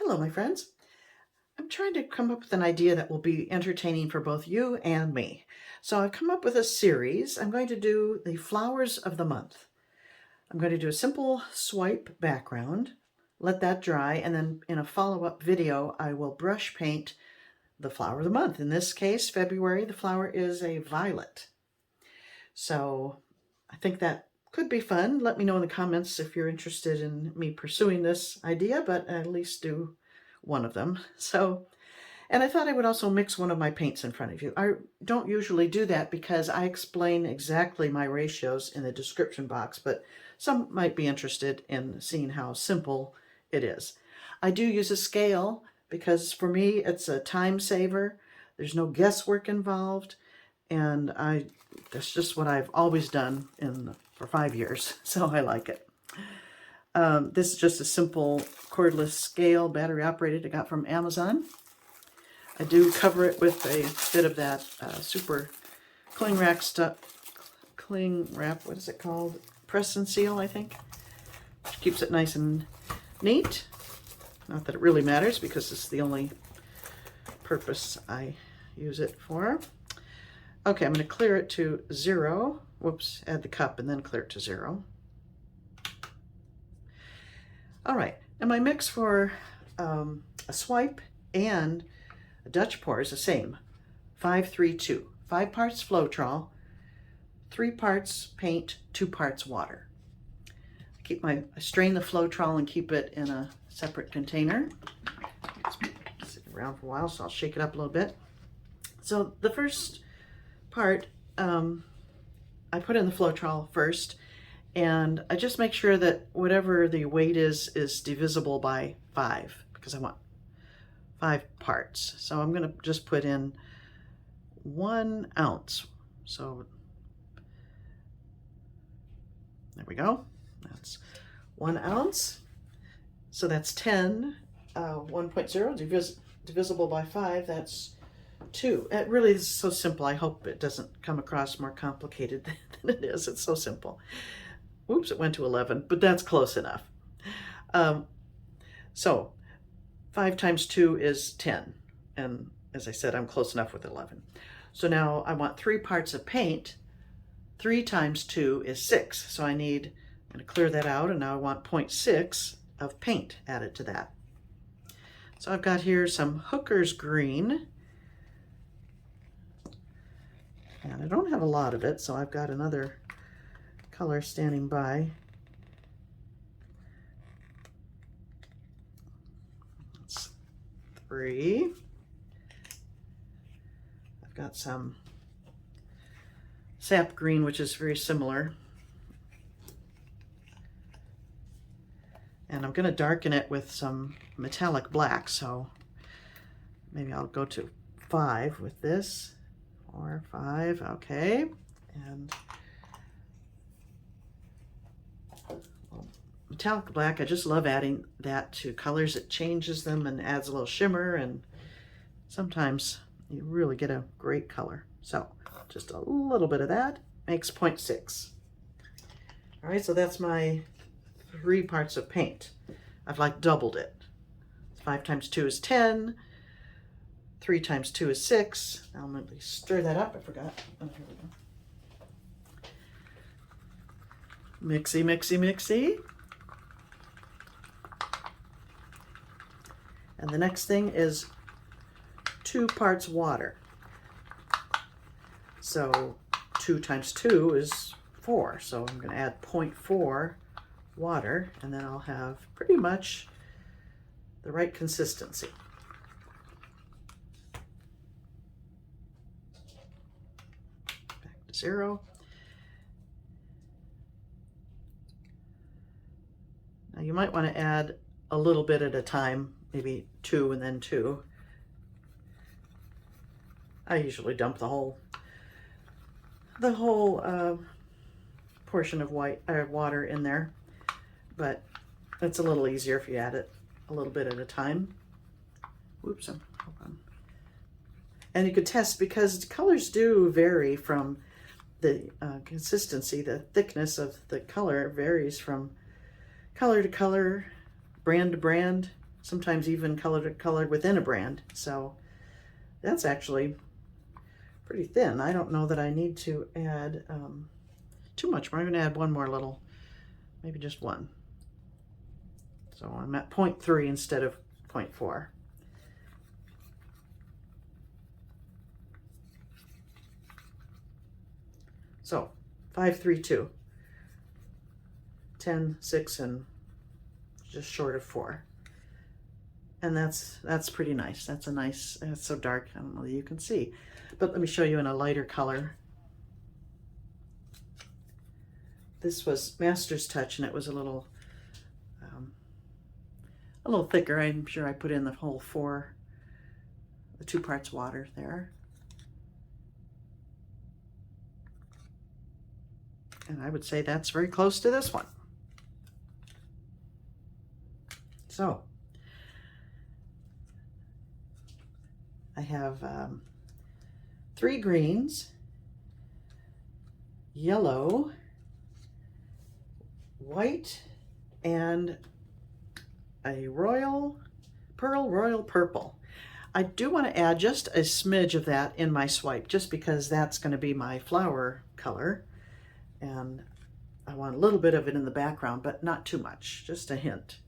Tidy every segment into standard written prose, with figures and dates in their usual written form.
Hello, my friends. I'm trying to come up with an idea that will be entertaining for both you and me. So I've come up with a series. I'm going to do the flowers of the month. I'm going to do a simple swipe background, let that dry, and then in a follow-up video, I will brush paint the flower of the month. In this case, February, the flower is a violet. So I think that could be fun. Let me know in the comments if you're interested in me pursuing this idea, but at least do one of them. And I thought I would also mix one of my paints in front of you. I don't usually do that because I explain exactly my ratios in the description box, but some might be interested in seeing how simple it is. I do use a scale because for me it's a time saver. There's no guesswork involved, and that's just what I've always done for 5 years, so I like it. This is just a simple cordless scale, battery operated, I got from Amazon. I do cover it with a bit of that super cling wrap, what is it called? Press and seal, I think, which keeps it nice and neat. Not that it really matters because it's the only purpose I use it for. Okay, I'm going to clear it to 0. Whoops, add the cup and then clear it to 0. All right, and my mix for a swipe and a Dutch pour is the same. 5-3-2. 5 parts Floetrol, 3 parts paint, 2 parts water. I strain the Floetrol and keep it in a separate container. It's sitting around for a while, so I'll shake it up a little bit. So the first part, I put in the Floetrol first, and I just make sure that whatever the weight is divisible by 5, because I want 5 parts. So I'm going to just put in 1 ounce. So there we go. That's 1 ounce. So that's 10. 1.0 divisible by 5, that's 2. It really is so simple. I hope it doesn't come across more complicated than it is. It's so simple. Oops, it went to 11, but that's close enough. So 5 times 2 is 10. And as I said, I'm close enough with 11. So now I want 3 parts of paint. 3 times 2 is 6. So I'm going to clear that out, and now I want 0.6 of paint added to that. So I've got here some Hooker's green. And I don't have a lot of it, so I've got another color standing by. That's 3. I've got some sap green, which is very similar. And I'm going to darken it with some metallic black, so maybe I'll go to 5 with this. 4, 5, okay. And metallic black, I just love adding that to colors. It changes them and adds a little shimmer, and sometimes you really get a great color. So just a little bit of that makes 0.6. All right, so that's my 3 parts of paint. I've like doubled it. 5 times 2 is 10. 3 times 2 is 6. Now I'm going to stir that up. I forgot. Oh, here we go. Mixy, mixy, mixy. And the next thing is 2 parts water. So 2 times 2 is 4. So I'm going to add 0.4 water, and then I'll have pretty much the right consistency. Back to 0. Now you might want to add a little bit at a time, maybe 2 and then 2. I usually dump the whole portion of water in there, but it's a little easier if you add it a little bit at a time. Whoops, hold on. And you could test, because colors do vary from the consistency. The thickness of the color varies from color to color, brand to brand. sometimes even colored within a brand. So that's actually pretty thin. I don't know that I need to add too much more. I'm going to add one more little, maybe just one. So I'm at 0.3 instead of 0.4. So 5, 3, 2, 10, 6, and just short of 4. And that's pretty nice. That's a nice, it's so dark, I don't know that you can see. But let me show you in a lighter color. This was Master's Touch, and it was a little thicker. I'm sure I put in the whole the 2 parts water there. And I would say that's very close to this one. So I have 3 greens, yellow, white, and a pearl royal purple. I do want to add just a smidge of that in my swipe, just because that's going to be my flower color. And I want a little bit of it in the background, but not too much, just a hint.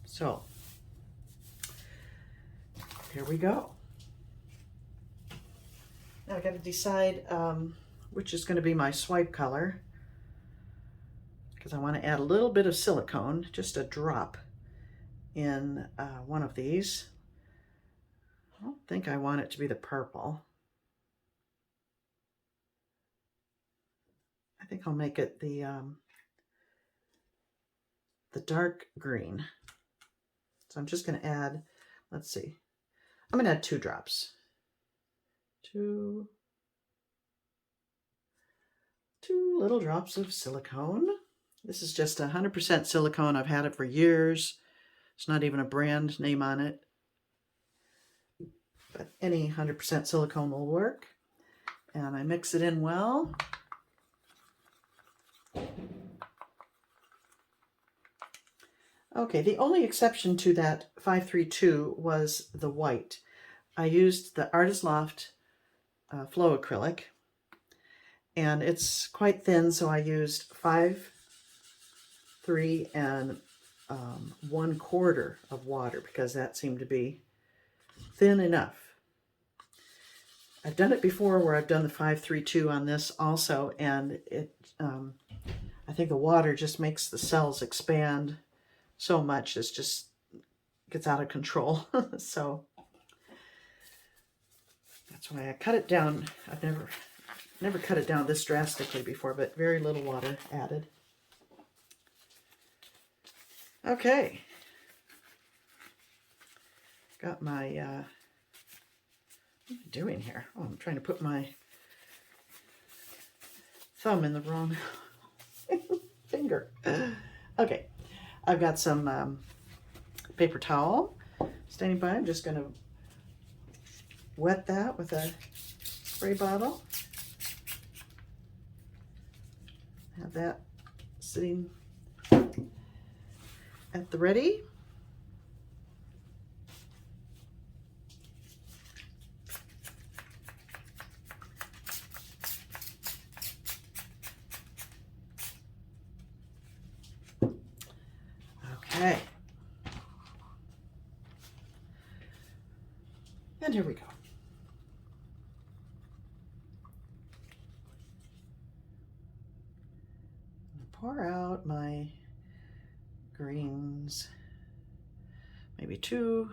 So here we go. Now I got to decide which is going to be my swipe color, because I want to add a little bit of silicone, just a drop, in one of these. I don't think I want it to be the purple. I think I'll make it the dark green. So I'm just going to add, let's see, I'm going to add 2 drops. Two little drops of silicone. This is just 100% silicone. I've had it for years. It's not even a brand name on it, but any 100% silicone will work. And I mix it in well. Okay, the only exception to that 532 was the white. I used the Artist Loft Flow Acrylic, and it's quite thin, so I used 5, 3, and 1/4 of water, because that seemed to be thin enough. I've done it before where I've done the 532 on this also, and it I think the water just makes the cells expand so much, it just gets out of control. So that's why I cut it down. I've never cut it down this drastically before, but very little water added. Okay, got my what am I doing here? Oh, I'm trying to put my thumb in the wrong finger. Okay, I've got some paper towel standing by. I'm just going to wet that with a spray bottle. Have that sitting at the ready. Okay. And here we go. Pour out my greens, maybe two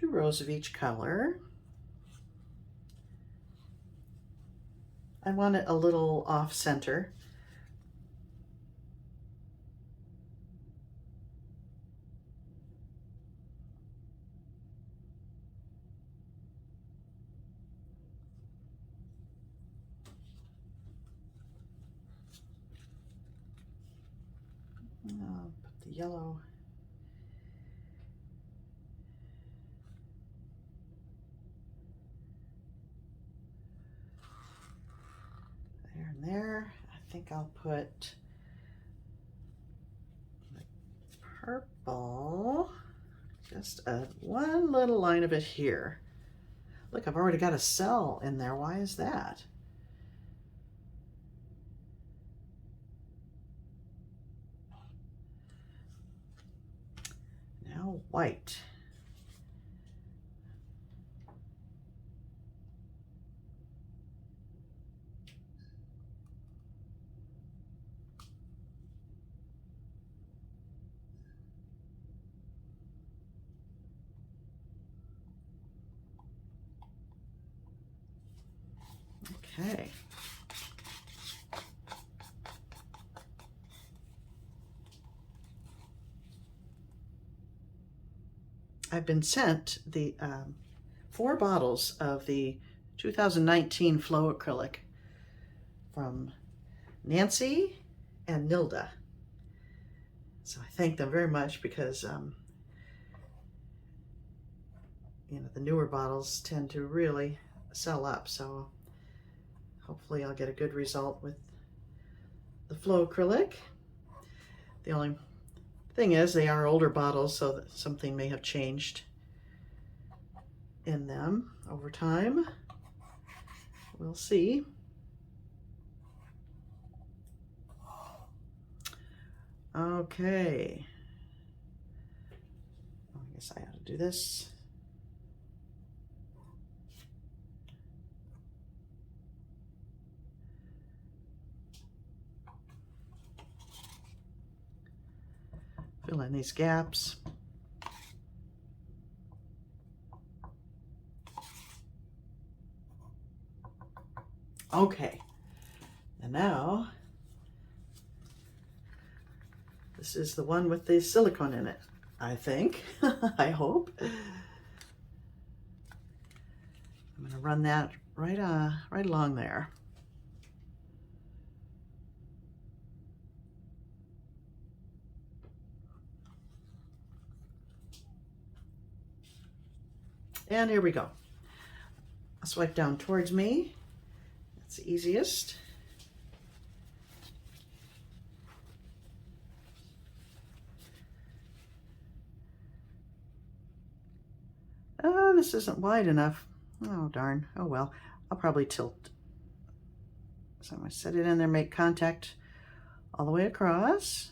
rows of each color. I want it a little off center. I'll put the yellow there and there. I think I'll put the purple. Just one little line of it here. Look, I've already got a cell in there. Why is that? Now white. Okay. I've been sent the 4 bottles of the 2019 Flow Acrylic from Nancy and Nilda. So I thank them very much because you know, the newer bottles tend to really sell up. So hopefully I'll get a good result with the Flow Acrylic. The only thing is they are older bottles, so that something may have changed in them over time. We'll see. Okay. I guess I ought to do this. Fill in these gaps. Okay, and now this is the one with the silicone in it, I think. I hope. I'm going to run that right along there. And here we go. I'll swipe down towards me. That's the easiest. Oh, this isn't wide enough. Oh, darn. Oh, well. I'll probably tilt. So I'm going to set it in there, make contact all the way across.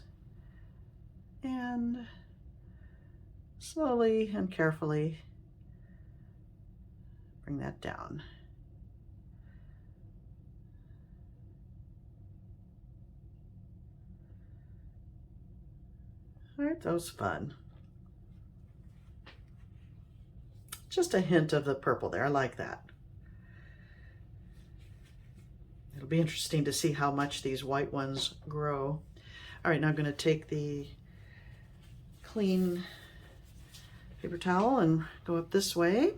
And slowly and carefully bring that down. Aren't those fun? Just a hint of the purple there. I like that. It'll be interesting to see how much these white ones grow. All right, now I'm going to take the clean paper towel and go up this way.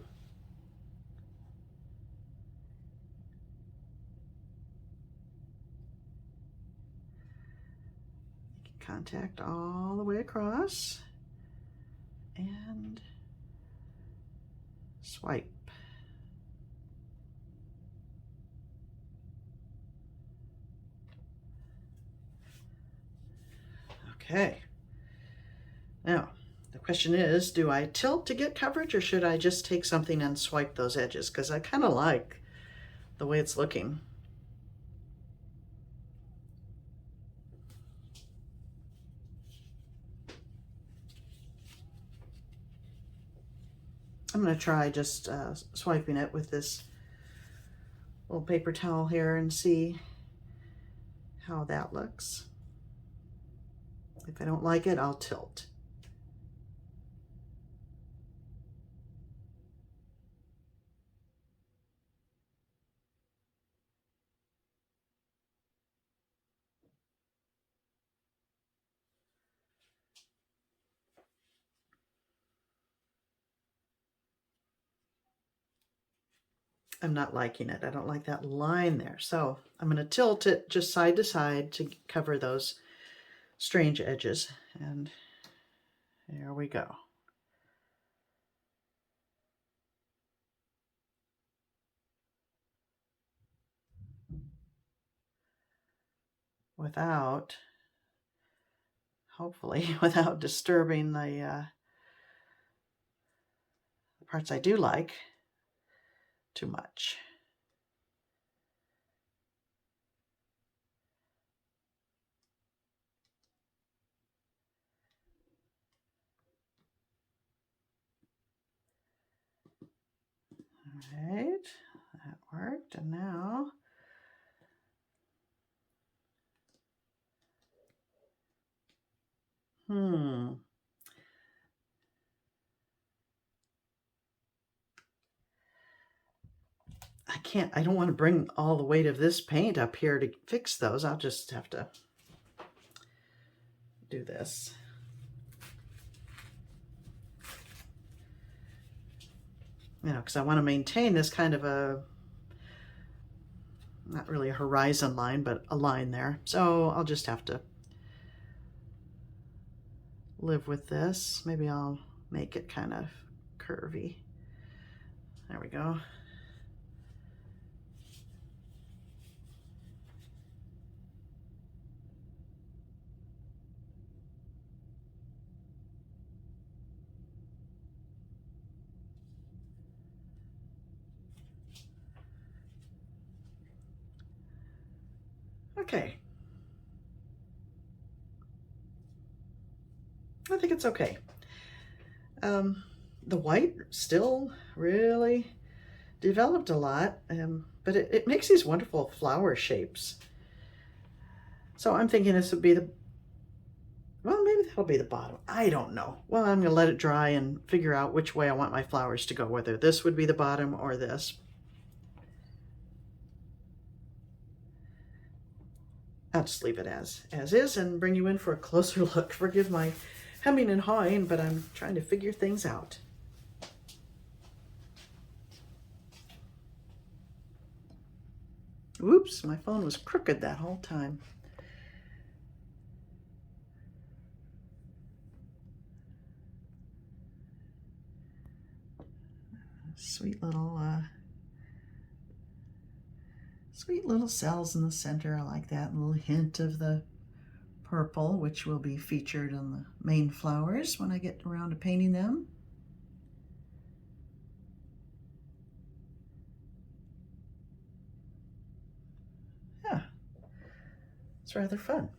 Contact all the way across and swipe. Okay. Now, the question is, do I tilt to get coverage or should I just take something and swipe those edges? Because I kind of like the way it's looking. I'm going to try just swiping it with this little paper towel here and see how that looks. If I don't like it, I'll tilt. I'm not liking it. I don't like that line there. So I'm going to tilt it just side to side to cover those strange edges. And there we go. Without hopefully without disturbing the parts I do like too much. All right, that worked, and now I don't want to bring all the weight of this paint up here to fix those. I'll just have to do this. You know, because I want to maintain this kind of a, not really a horizon line, but a line there. So I'll just have to live with this. Maybe I'll make it kind of curvy. There we go. Okay. I think it's okay. The white still really developed a lot, but it makes these wonderful flower shapes. So I'm thinking this would be the, well, maybe that'll be the bottom. I don't know. Well, I'm going to let it dry and figure out which way I want my flowers to go, whether this would be the bottom or this. I'll just leave it as is and bring you in for a closer look. Forgive my hemming and hawing, but I'm trying to figure things out. Whoops, my phone was crooked that whole time. Sweet little cells in the center. I like that little hint of the purple, which will be featured on the main flowers when I get around to painting them. Yeah, it's rather fun.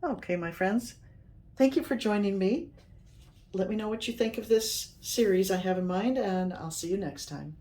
Okay, my friends, thank you for joining me. Let me know what you think of this series I have in mind, and I'll see you next time.